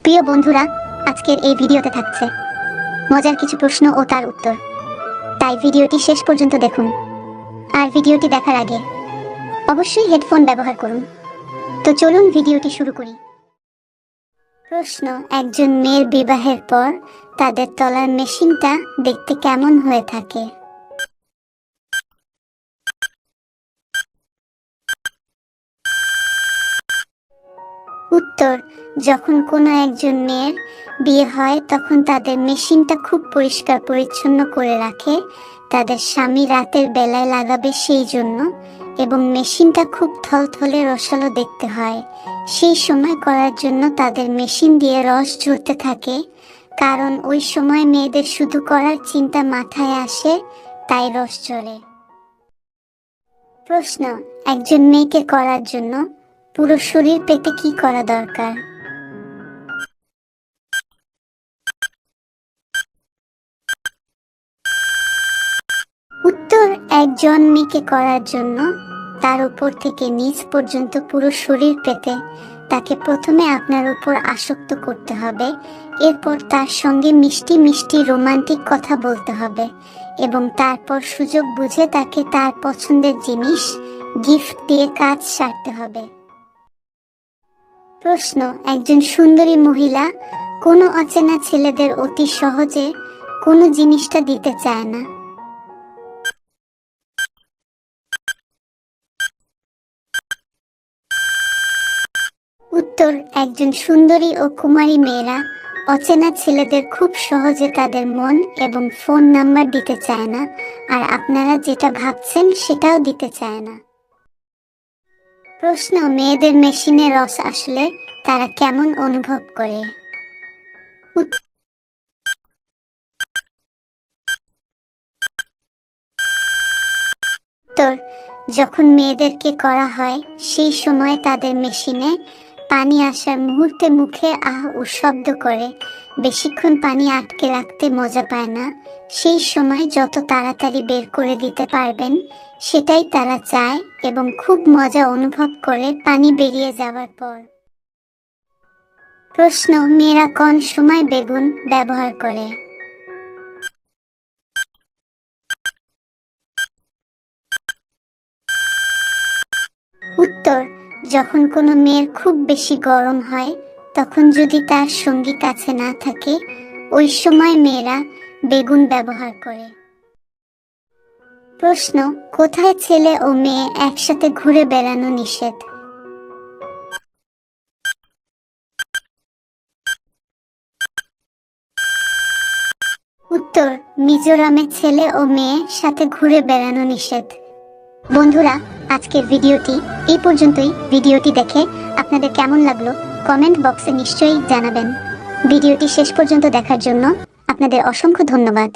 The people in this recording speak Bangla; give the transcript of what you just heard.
প্রিয় বন্ধুরা, আজকের এই ভিডিওতে থাকছে মজার কিছু প্রশ্ন ও তার উত্তর। তাই ভিডিওটি শেষ পর্যন্ত দেখুন। আর ভিডিওটি দেখার আগে অবশ্যই হেডফোন ব্যবহার করুন। তো চলুন ভিডিওটি শুরু করি। প্রশ্ন: একজন মেয়ের বিবাহের পর তাদের তলার মেশিনটা দেখতে কেমন হয়ে থাকে? উত্তর: যখন কোনো একজন মেয়ের বিয়ে হয় তখন তাদের মেশিনটা খুব পরিষ্কার পরিচ্ছন্ন করে রাখে, তাদের স্বামী রাতের বেলায় লাগাবে সেই জন্য, এবং মেশিনটা খুব থলথলে রসালো দেখতে হয়। সেই সময় করার জন্য তাদের মেশিন দিয়ে রস ঝরতে থাকে, কারণ ওই সময় মেয়েদের শুধু করার চিন্তা মাথায় আসে, তাই রস ঝরে। প্রশ্ন: একজন মেয়েকে করার জন্য পুরো শরীর পেতে কি করা দরকার? উত্তর: একজন মেয়েকে করার জন্য তার উপর থেকে নিচ পর্যন্ত পুরো শরীর পেতে তাকে প্রথমে আপনার উপর আসক্ত করতে হবে, এরপর তার সঙ্গে মিষ্টি মিষ্টি রোমান্টিক কথা বলতে হবে, এবং তারপর সুযোগ বুঝে তাকে তার পছন্দের জিনিস গিফট দিয়ে কাজ সারতে হবে। প্রশ্ন: একজন সুন্দরী মহিলা কোনো অচেনা ছেলেদের অতি সহজে কোনো জিনিসটা দিতে চায় না? উত্তর: একজন সুন্দরী ও কুমারী মেয়েরা অচেনা ছেলেদের খুব সহজে তাদের মন এবং ফোন নাম্বার দিতে চায় না, আর আপনারা যেটা ভাবছেন সেটাও দিতে চায় না। প্রশ্ন: মেয়েদের মেশিনে রস আসলে তারা কেমন অনুভব করে? উত্তর: যখন মেয়েদেরকে করা হয় সেই সময় তাদের মেশিনে পানি আসার মুহূর্তে মুখে আহ উহ শব্দ করে, বেশিক্ষণ পানি আটকে রাখতে মজা পায় না, সেই সময় যত তাড়াতাড়ি বের করে দিতে পারবেন সেটাই তারা চায়, এবং খুব মজা অনুভব করে পানি বেরিয়ে যাওয়ার পর। প্রশ্ন: মেয়েরা কোন সময় বেগুন ব্যবহার করে? উত্তর: যখন কোনো মেয়ের খুব বেশি গরম হয়, তখন যদি তার সঙ্গী কাছে না থাকে, ওই সময় মেয়েরা বেগুন ব্যবহার করে। প্রশ্ন: কোথায় ছেলে ও মেয়ে একসাথে ঘুরে বেড়ানো নিষেধ? উত্তর: মিজোরামে ছেলে ও মেয়ে সাথে ঘুরে বেড়ানো নিষেধ। বন্ধুরা, আজকের ভিডিওটি এই পর্যন্তই। ভিডিওটি দেখে আপনাদের কেমন লাগলো কমেন্ট বক্সে নিশ্চয়ই জানাবেন। ভিডিওটি শেষ পর্যন্ত দেখার জন্য আপনাদের অসংখ্য ধন্যবাদ।